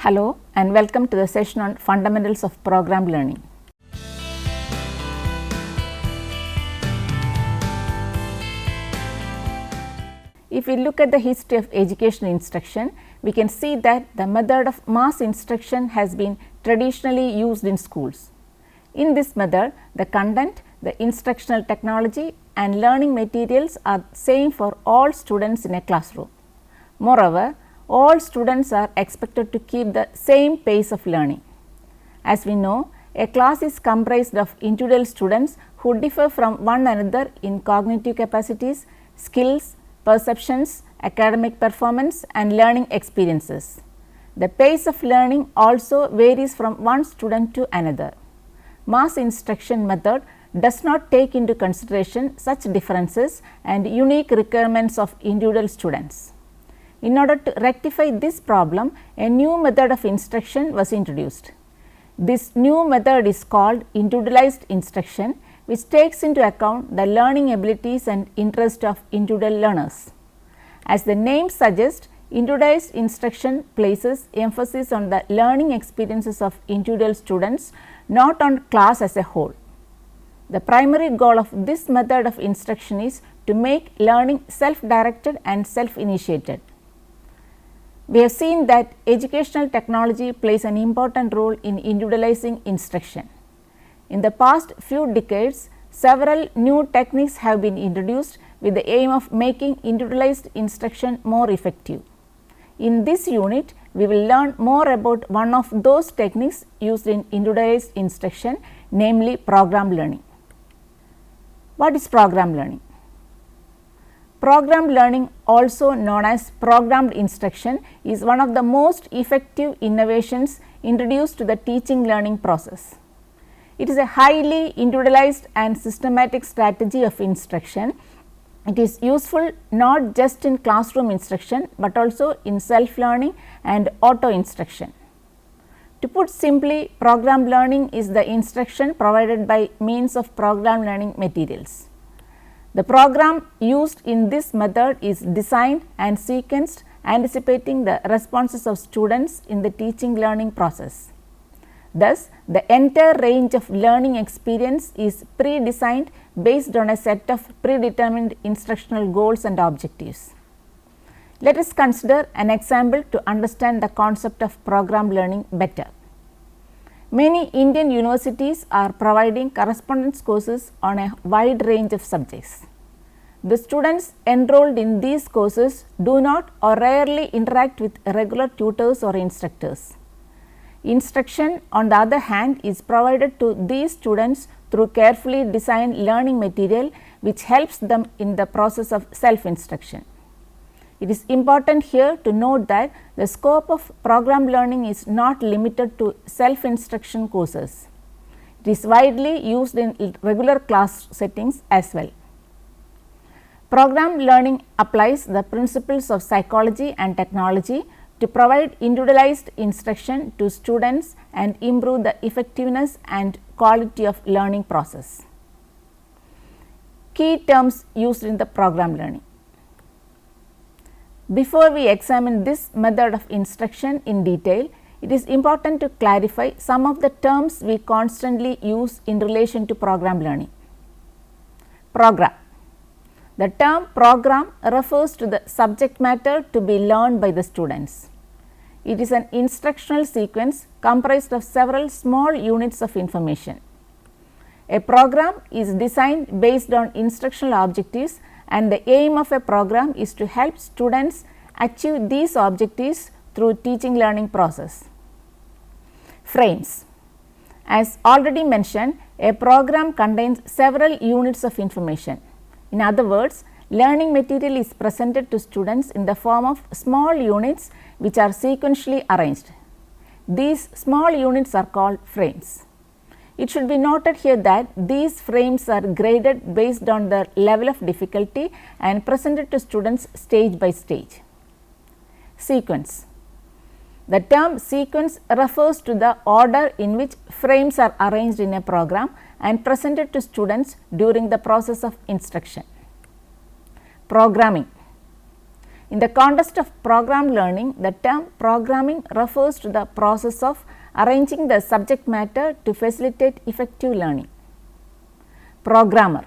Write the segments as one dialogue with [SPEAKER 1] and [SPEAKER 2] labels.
[SPEAKER 1] Hello and welcome to the session on Fundamentals of Program Learning. If we look at the history of educational instruction, we can see that the method of mass instruction has been traditionally used in schools. In this method, the content, the instructional technology and learning materials are same for all students in a classroom. Moreover, all students are expected to keep the same pace of learning. As we know, a class is comprised of individual students who differ from one another in cognitive capacities, skills, perceptions, academic performance and learning experiences. The pace of learning also varies from one student to another. Mass instruction method does not take into consideration such differences and unique requirements of individual students. In order to rectify this problem, a new method of instruction was introduced. This new method is called individualized instruction, which takes into account the learning abilities and interest of individual learners. As the name suggests, individualized instruction places emphasis on the learning experiences of individual students, not on class as a whole. The primary goal of this method of instruction is to make learning self-directed and self-initiated. We have seen that educational technology plays an important role in individualizing instruction. In the past few decades, several new techniques have been introduced with the aim of making individualized instruction more effective. In this unit, we will learn more about one of those techniques used in individualized instruction, namely program learning. What is program learning? Program learning, also known as programmed instruction, is one of the most effective innovations introduced to the teaching learning process. It is a highly individualized and systematic strategy of instruction. It is useful not just in classroom instruction, but also in self-learning and auto instruction. To put simply, program learning is the instruction provided by means of program learning materials. The program used in this method is designed and sequenced, anticipating the responses of students in the teaching learning process. Thus, the entire range of learning experience is pre-designed based on a set of predetermined instructional goals and objectives. Let us consider an example to understand the concept of program learning better. Many Indian universities are providing correspondence courses on a wide range of subjects. The students enrolled in these courses do not or rarely interact with regular tutors or instructors. Instruction, on the other hand, is provided to these students through carefully designed learning material, which helps them in the process of self-instruction. It is important here to note that the scope of program learning is not limited to self-instruction courses. It is widely used in regular class settings as well. Program learning applies the principles of psychology and technology to provide individualized instruction to students and improve the effectiveness and quality of learning process. Key terms used in the program learning. Before we examine this method of instruction in detail, it is important to clarify some of the terms we constantly use in relation to program learning. Program. The term program refers to the subject matter to be learned by the students. It is an instructional sequence comprised of several small units of information. A program is designed based on instructional objectives, and the aim of a program is to help students achieve these objectives through teaching learning process. Frames. As already mentioned, a program contains several units of information. In other words, learning material is presented to students in the form of small units which are sequentially arranged. These small units are called frames. It should be noted here that these frames are graded based on their level of difficulty and presented to students stage by stage. Sequence. The term sequence refers to the order in which frames are arranged in a program and presented to students during the process of instruction. Programming. In the context of program learning, the term programming refers to the process of arranging the subject matter to facilitate effective learning. Programmer: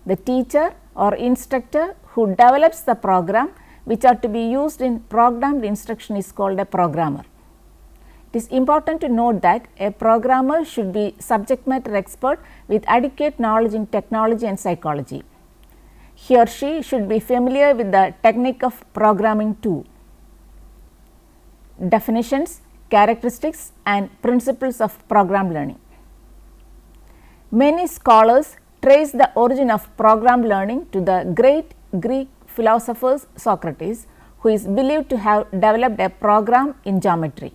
[SPEAKER 1] the teacher or instructor who develops the program which are to be used in programmed instruction is called a programmer. It is important to note that a programmer should be subject matter expert with adequate knowledge in technology and psychology. He or she should be familiar with the technique of programming too. Definitions, characteristics and principles of program learning. Many scholars trace the origin of program learning to the great Greek philosopher Socrates, who is believed to have developed a program in geometry.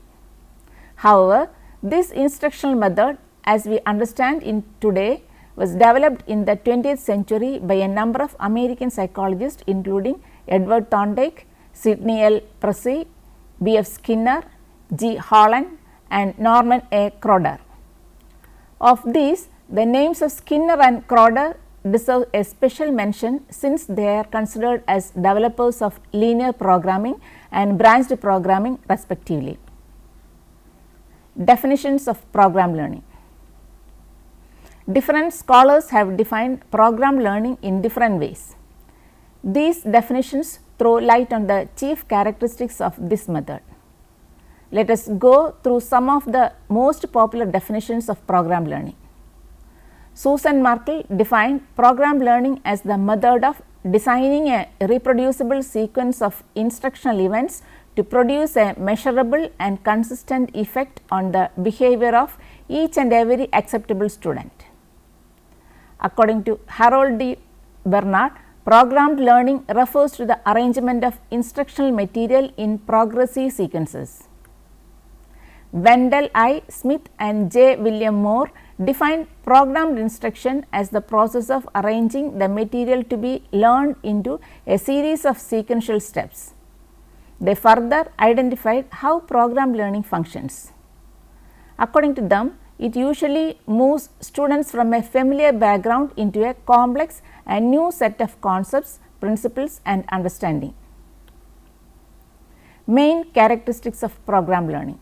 [SPEAKER 1] However, this instructional method as we understand it today was developed in the 20th century by a number of American psychologists including Edward Thorndike, Sidney L. Presley, B. F. Skinner, G. Holland and Norman A. Crowder. Of these, the names of Skinner and Crowder deserve a special mention since they are considered as developers of linear programming and branched programming respectively. Definitions of program learning. Different scholars have defined program learning in different ways. These definitions throw light on the chief characteristics of this method. Let us go through some of the most popular definitions of program learning. Susan Merkle defined program learning as the method of designing a reproducible sequence of instructional events to produce a measurable and consistent effect on the behavior of each and every acceptable student. According to Harold D. Bernard, programmed learning refers to the arrangement of instructional material in progressive sequences. Wendell I. Smith and J. William Moore defined programmed instruction as the process of arranging the material to be learned into a series of sequential steps. They further identified how program learning functions. According to them, it usually moves students from a familiar background into a complex and new set of concepts, principles and understanding. Main characteristics of program learning.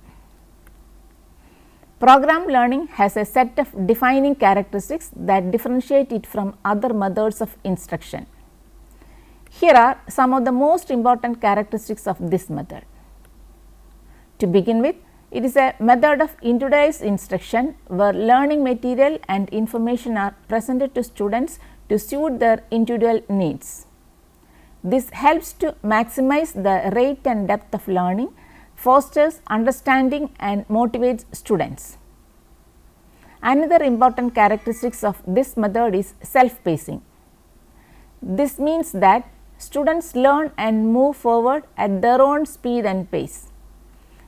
[SPEAKER 1] Program learning has a set of defining characteristics that differentiate it from other methods of instruction. Here are some of the most important characteristics of this method. To begin with, it is a method of individualized instruction where learning material and information are presented to students to suit their individual needs. This helps to maximize the rate and depth of learning, fosters understanding and motivates students. Another important characteristics of this method is self-pacing. This means that students learn and move forward at their own speed and pace.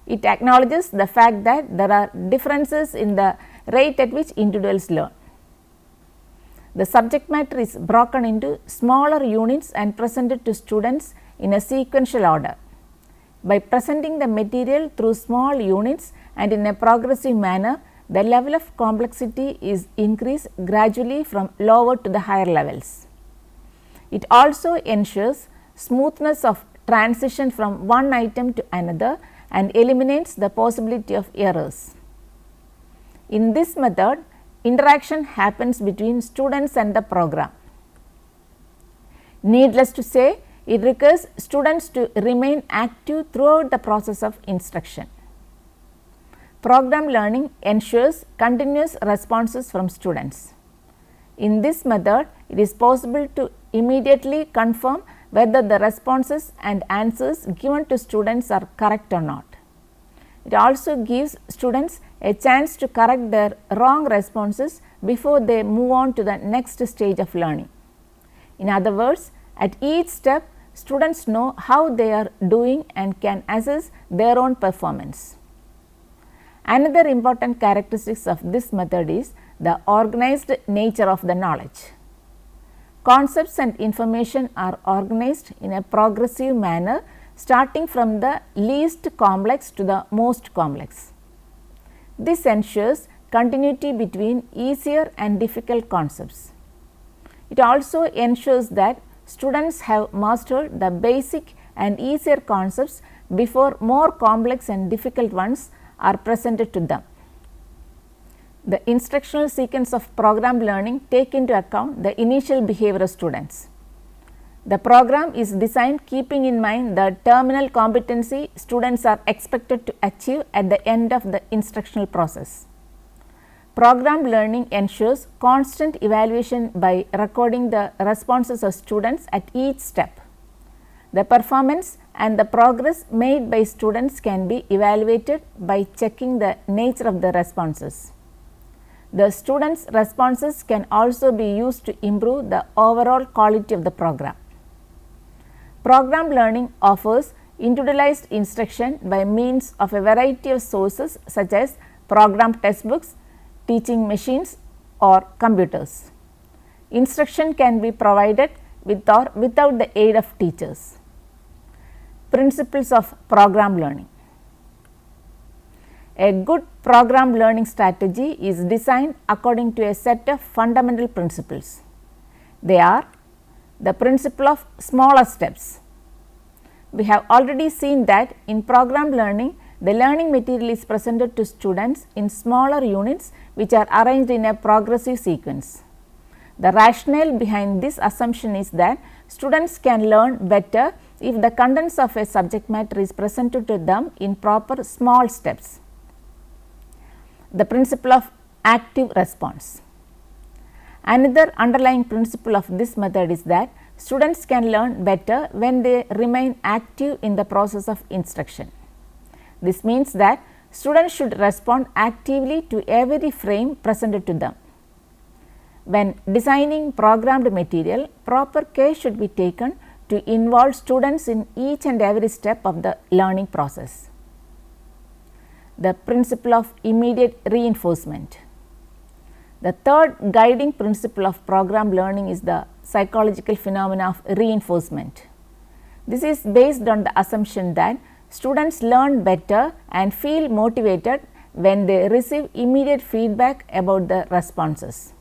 [SPEAKER 1] It acknowledges the fact that there are differences in the rate at which individuals learn. The subject matter is broken into smaller units and presented to students in a sequential order. By presenting the material through small units and in a progressive manner, the level of complexity is increased gradually from lower to the higher levels. It also ensures smoothness of transition from one item to another and eliminates the possibility of errors. In this method, interaction happens between students and the program. Needless to say, it requires students to remain active throughout the process of instruction. Program learning ensures continuous responses from students. In this method, it is possible to immediately confirm whether the responses and answers given to students are correct or not. It also gives students a chance to correct their wrong responses before they move on to the next stage of learning. In other words, at each step, students know how they are doing and can assess their own performance. Another important characteristic of this method is the organized nature of the knowledge. Concepts and information are organized in a progressive manner, starting from the least complex to the most complex. This ensures continuity between easier and difficult concepts. It also ensures that students have mastered the basic and easier concepts before more complex and difficult ones are presented to them. The instructional sequence of program learning take into account the initial behavior of students. The program is designed keeping in mind the terminal competency students are expected to achieve at the end of the instructional process. Program learning ensures constant evaluation by recording the responses of students at each step. The performance and the progress made by students can be evaluated by checking the nature of the responses. The students' responses can also be used to improve the overall quality of the program. Program learning offers individualized instruction by means of a variety of sources such as program textbooks, teaching machines or computers. Instruction can be provided with or without the aid of teachers. Principles of program learning. A good program learning strategy is designed according to a set of fundamental principles. They are the principle of smaller steps. We have already seen that in program learning, the learning material is presented to students in smaller units which are arranged in a progressive sequence. The rationale behind this assumption is that students can learn better if the contents of a subject matter is presented to them in proper small steps. The principle of active response. Another underlying principle of this method is that students can learn better when they remain active in the process of instruction. This means that students should respond actively to every frame presented to them. When designing programmed material, proper care should be taken to involve students in each and every step of the learning process. The principle of immediate reinforcement. The third guiding principle of program learning is the psychological phenomena of reinforcement. This is based on the assumption that students learn better and feel motivated when they receive immediate feedback about the responses.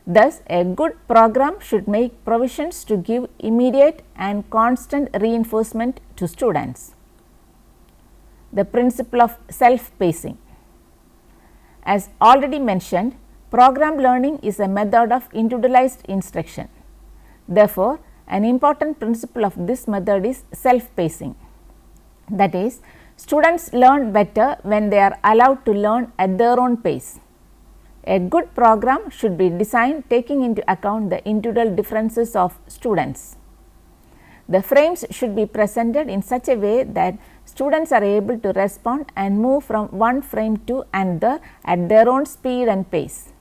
[SPEAKER 1] Thus, a good program should make provisions to give immediate and constant reinforcement to students. The principle of self-pacing. As already mentioned, program learning is a method of individualized instruction. Therefore, an important principle of this method is self-pacing. That is, students learn better when they are allowed to learn at their own pace. A good program should be designed taking into account the individual differences of students. The frames should be presented in such a way that students are able to respond and move from one frame to another at their own speed and pace.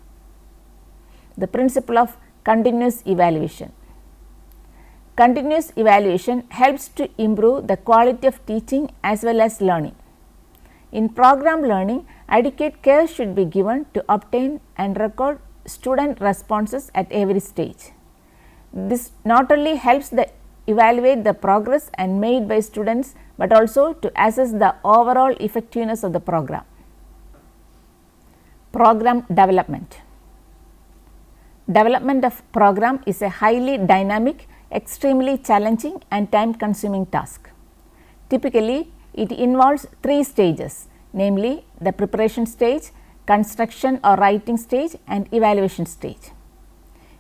[SPEAKER 1] The principle of continuous evaluation. Continuous evaluation helps to improve the quality of teaching as well as learning. In program learning, adequate care should be given to obtain and record student responses at every stage. This not only helps the evaluate the progress and made by students, but also to assess the overall effectiveness of the program. Program development. Development of program is a highly dynamic, extremely challenging and time consuming task. Typically, it involves 3 stages, namely the preparation stage, construction or writing stage and evaluation stage.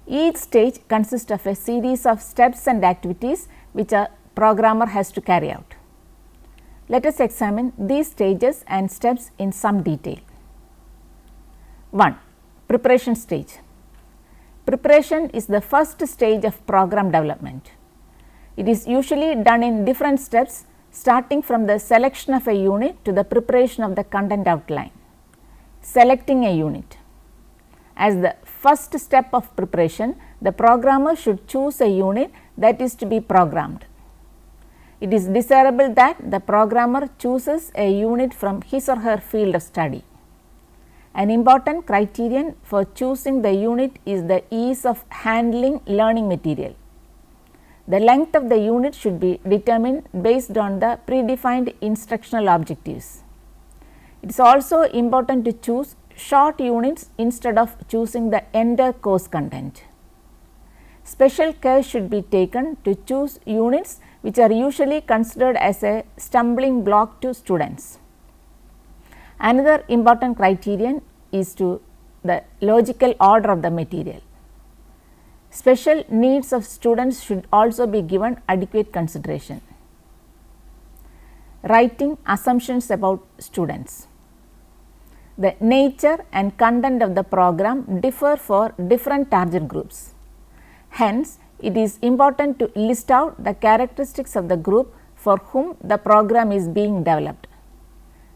[SPEAKER 1] Each stage consists of a series of steps and activities which a programmer has to carry out. Let us examine these stages and steps in some detail. 1. Preparation stage. Preparation is the first stage of program development. It is usually done in different steps, starting from the selection of a unit to the preparation of the content outline. Selecting a unit. As the first step of preparation, the programmer should choose a unit that is to be programmed. It is desirable that the programmer chooses a unit from his or her field of study. An important criterion for choosing the unit is the ease of handling learning material. The length of the unit should be determined based on the predefined instructional objectives. It is also important to choose short units instead of choosing the entire course content. Special care should be taken to choose units which are usually considered as a stumbling block to students. Another important criterion is to the logical order of the material. Special needs of students should also be given adequate consideration. Writing assumptions about students. The nature and content of the program differ for different target groups. Hence, it is important to list out the characteristics of the group for whom the program is being developed.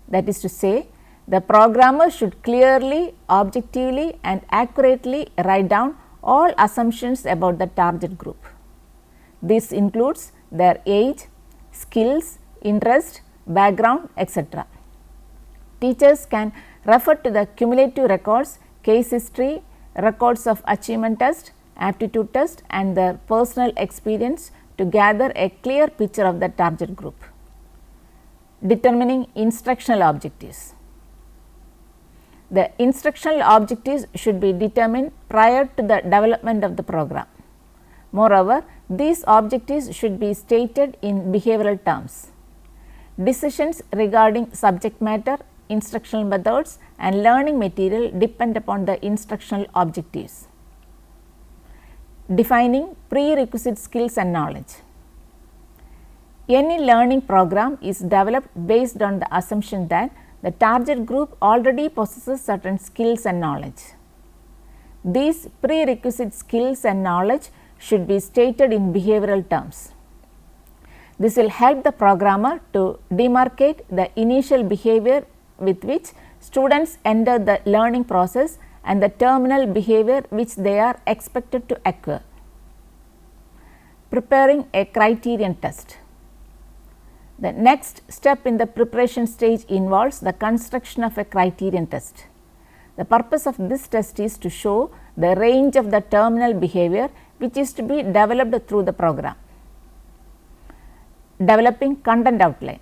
[SPEAKER 1] That is to say, the programmer should clearly, objectively and accurately write down all assumptions about the target group. This includes their age, skills, interest, background, etc. Teachers can refer to the cumulative records, case history, records of achievement test, aptitude test and their personal experience to gather a clear picture of the target group. Determining instructional objectives. The instructional objectives should be determined prior to the development of the program. Moreover, these objectives should be stated in behavioral terms. Decisions regarding subject matter, instructional methods and learning material depend upon the instructional objectives. Defining prerequisite skills and knowledge. Any learning program is developed based on the assumption that the target group already possesses certain skills and knowledge. These prerequisite skills and knowledge should be stated in behavioral terms. This will help the programmer to demarcate the initial behavior with which students enter the learning process and the terminal behavior which they are expected to acquire. Preparing a criterion test. The next step in the preparation stage involves the construction of a criterion test. The purpose of this test is to show the range of the terminal behavior which is to be developed through the program. Developing content outline.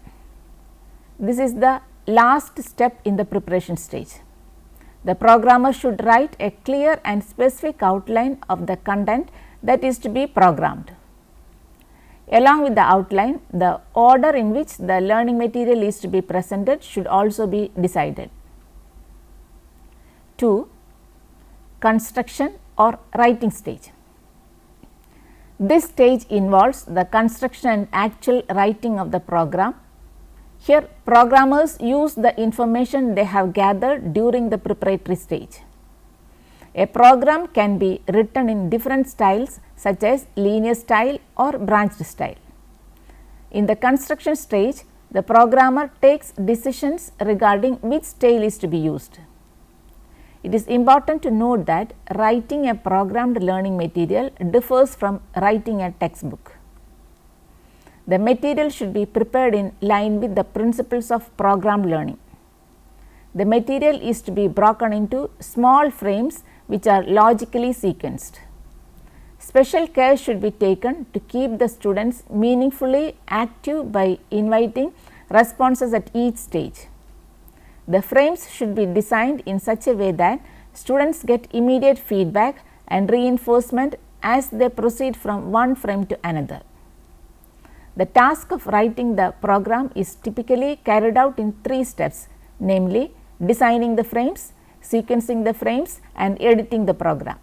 [SPEAKER 1] This is the last step in the preparation stage. The programmer should write a clear and specific outline of the content that is to be programmed. Along with the outline, the order in which the learning material is to be presented should also be decided. 2. Construction or writing stage. This stage involves the construction and actual writing of the program. Here, programmers use the information they have gathered during the preparatory stage. A program can be written in different styles such as linear style or branched style. In the construction stage, the programmer takes decisions regarding which style is to be used. It is important to note that writing a programmed learning material differs from writing a textbook. The material should be prepared in line with the principles of programmed learning. The material is to be broken into small frames which are logically sequenced. Special care should be taken to keep the students meaningfully active by inviting responses at each stage. The frames should be designed in such a way that students get immediate feedback and reinforcement as they proceed from one frame to another. The task of writing the program is typically carried out in 3 steps, namely designing the frames, sequencing the frames and editing the program.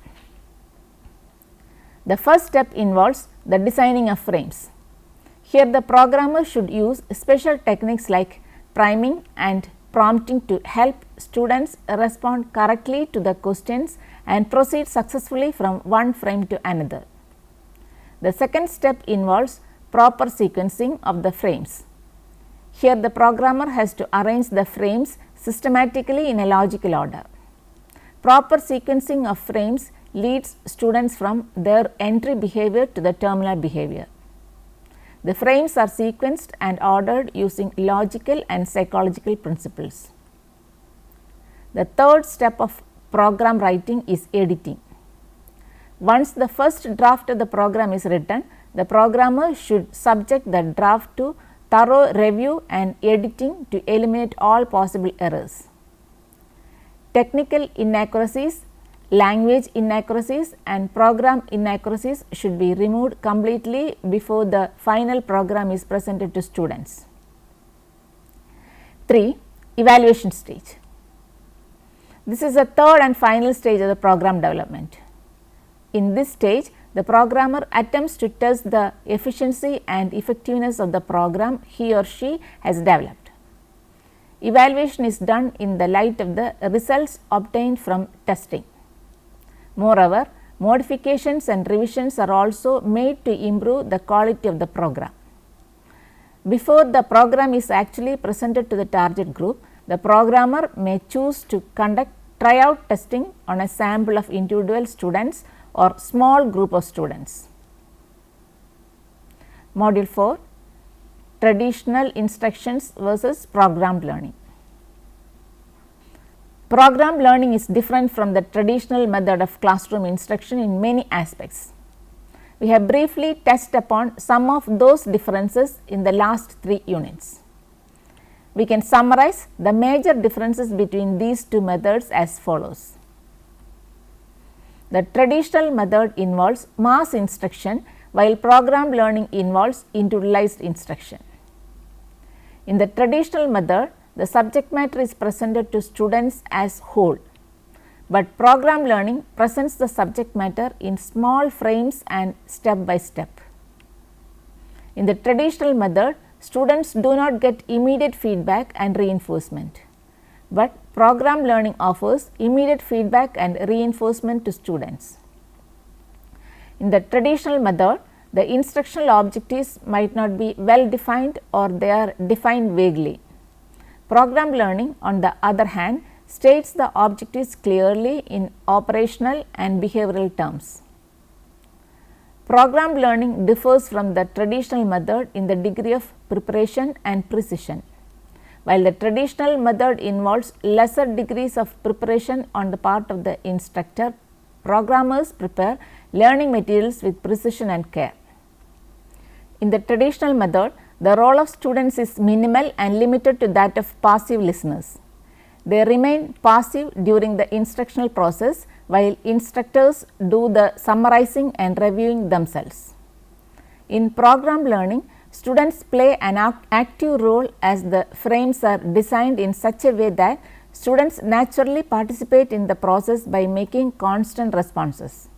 [SPEAKER 1] The first step involves the designing of frames. Here the programmer should use special techniques like priming and prompting to help students respond correctly to the questions and proceed successfully from one frame to another. The second step involves proper sequencing of the frames. Here the programmer has to arrange the frames systematically in a logical order. Proper sequencing of frames leads students from their entry behavior to the terminal behavior. The frames are sequenced and ordered using logical and psychological principles. The third step of program writing is editing. Once the first draft of the program is written, the programmer should subject the draft to thorough review and editing to eliminate all possible errors. Technical inaccuracies language inaccuracies and program inaccuracies should be removed completely before the final program is presented to students. 3. Evaluation stage. This is the third and final stage of the program development. In this stage, the programmer attempts to test the efficiency and effectiveness of the program he or she has developed. Evaluation is done in the light of the results obtained from testing. Moreover, modifications and revisions are also made to improve the quality of the program. Before the program is actually presented to the target group, the programmer may choose to conduct tryout testing on a sample of individual students or small group of students. Module 4, Traditional Instructions versus Programmed Learning. Programmed learning is different from the traditional method of classroom instruction in many aspects. We have briefly touched upon some of those differences in the last 3 units. We can summarize the major differences between these two methods as follows. The traditional method involves mass instruction, while programmed learning involves individualized instruction. In the traditional method, the subject matter is presented to students as whole, but programmed learning presents the subject matter in small frames and step by step. In the traditional method, students do not get immediate feedback and reinforcement, but programmed learning offers immediate feedback and reinforcement to students. In the traditional method, the instructional objectives might not be well defined or they are defined vaguely. Programmed learning, on the other hand, states the objectives clearly in operational and behavioral terms. Programmed learning differs from the traditional method in the degree of preparation and precision. While the traditional method involves lesser degrees of preparation on the part of the instructor, programmers prepare learning materials with precision and care. In the traditional method, the role of students is minimal and limited to that of passive listeners. They remain passive during the instructional process, while instructors do the summarizing and reviewing themselves. In programmed learning, students play an active role as the frames are designed in such a way that students naturally participate in the process by making constant responses.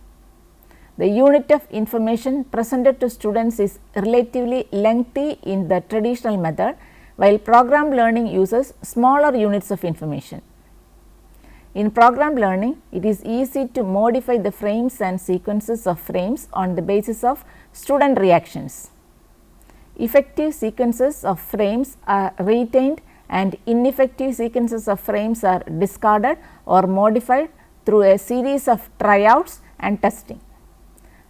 [SPEAKER 1] The unit of information presented to students is relatively lengthy in the traditional method, while programmed learning uses smaller units of information. In programmed learning, it is easy to modify the frames and sequences of frames on the basis of student reactions. Effective sequences of frames are retained and ineffective sequences of frames are discarded or modified through a series of tryouts and testing.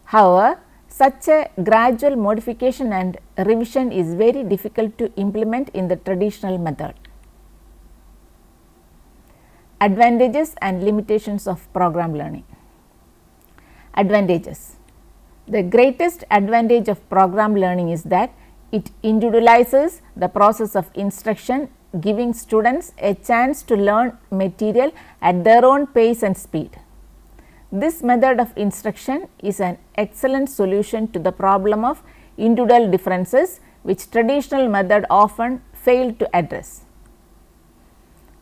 [SPEAKER 1] However, such a gradual modification and revision is very difficult to implement in the traditional method. Advantages and limitations of programmed learning. Advantages. The greatest advantage of programmed learning is that it individualizes the process of instruction, giving students a chance to learn material at their own pace and speed. This method of instruction is an excellent solution to the problem of individual differences, which traditional method often fail to address.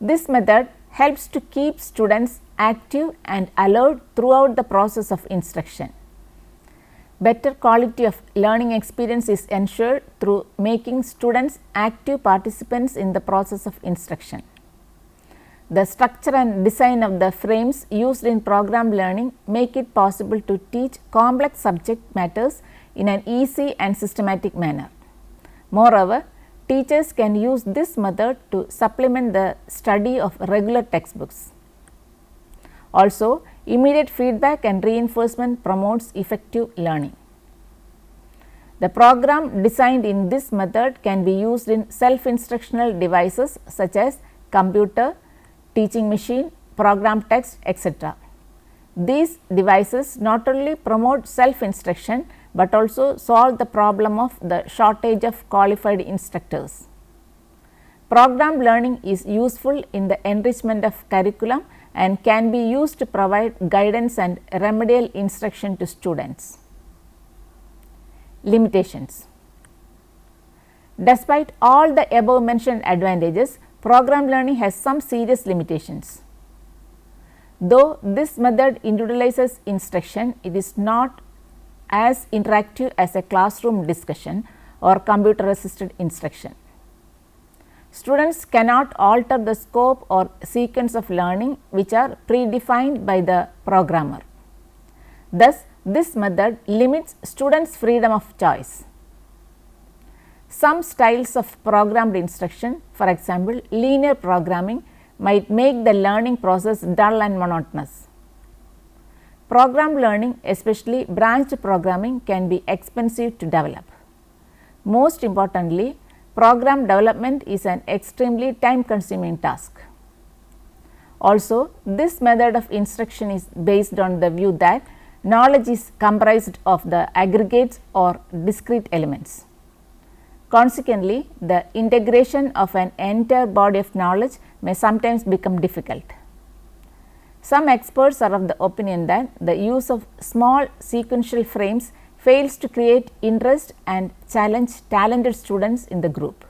[SPEAKER 1] This method helps to keep students active and alert throughout the process of instruction. Better quality of learning experience is ensured through making students active participants in the process of instruction. The structure and design of the frames used in programmed learning make it possible to teach complex subject matters in an easy and systematic manner. Moreover, teachers can use this method to supplement the study of regular textbooks. Also, immediate feedback and reinforcement promotes effective learning. The program designed in this method can be used in self-instructional devices such as computer, teaching machine, program text, etc. These devices not only promote self-instruction, but also solve the problem of the shortage of qualified instructors. Programmed learning is useful in the enrichment of curriculum and can be used to provide guidance and remedial instruction to students. Limitations. Despite all the above mentioned advantages, program learning has some serious limitations. Though this method individualizes instruction, it is not as interactive as a classroom discussion or computer assisted instruction. Students cannot alter the scope or sequence of learning which are predefined by the programmer. Thus, this method limits students' freedom of choice. Some styles of programmed instruction, for example, linear programming, might make the learning process dull and monotonous. Programmed learning, especially branched programming, can be expensive to develop. Most importantly, program development is an extremely time consuming task. Also, this method of instruction is based on the view that knowledge is comprised of the aggregates or discrete elements. Consequently, the integration of an entire body of knowledge may sometimes become difficult. Some experts are of the opinion that the use of small sequential frames fails to create interest and challenge talented students in the group.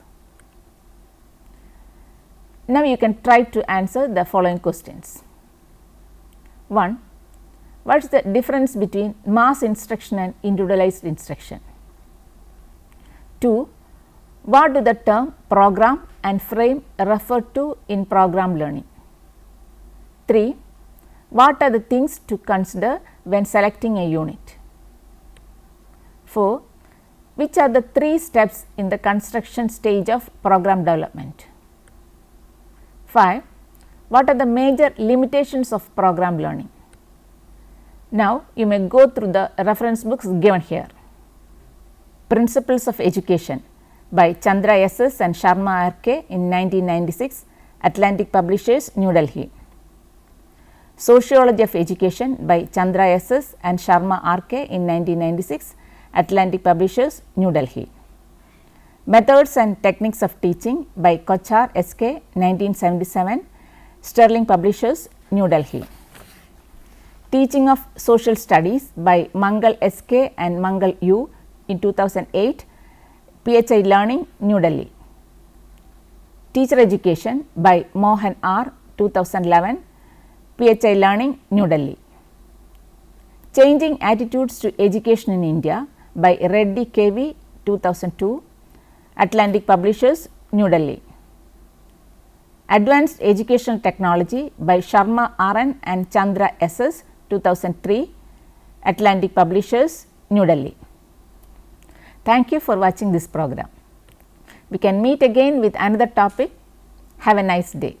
[SPEAKER 1] Now, you can try to answer the following questions. 1. What is the difference between mass instruction and individualized instruction? 2. What do the term program and frame refer to in program learning? 3. What are the things to consider when selecting a unit? 4. Which are the 3 steps in the construction stage of program development? 5. What are the major limitations of program learning? Now, you may go through the reference books given here. Principles of Education by Chandra S.S. and Sharma R.K. in 1996, Atlantic Publishers, New Delhi. Sociology of Education by Chandra S.S. and Sharma R.K. in 1996, Atlantic Publishers, New Delhi. Methods and Techniques of Teaching by Kochar S.K. 1977, Sterling Publishers, New Delhi. Teaching of Social Studies by Mangal S.K. and Mangal U. in 2008, PHI Learning, New Delhi. Teacher Education by Mohan R. 2011, PHI Learning, New Delhi. Changing Attitudes to Education in India by Reddy K.V. 2002, Atlantic Publishers, New Delhi. Advanced Educational Technology by Sharma R.N. and Chandra S.S. 2003, Atlantic Publishers, New Delhi. Thank you for watching this program. We can meet again with another topic. Have a nice day.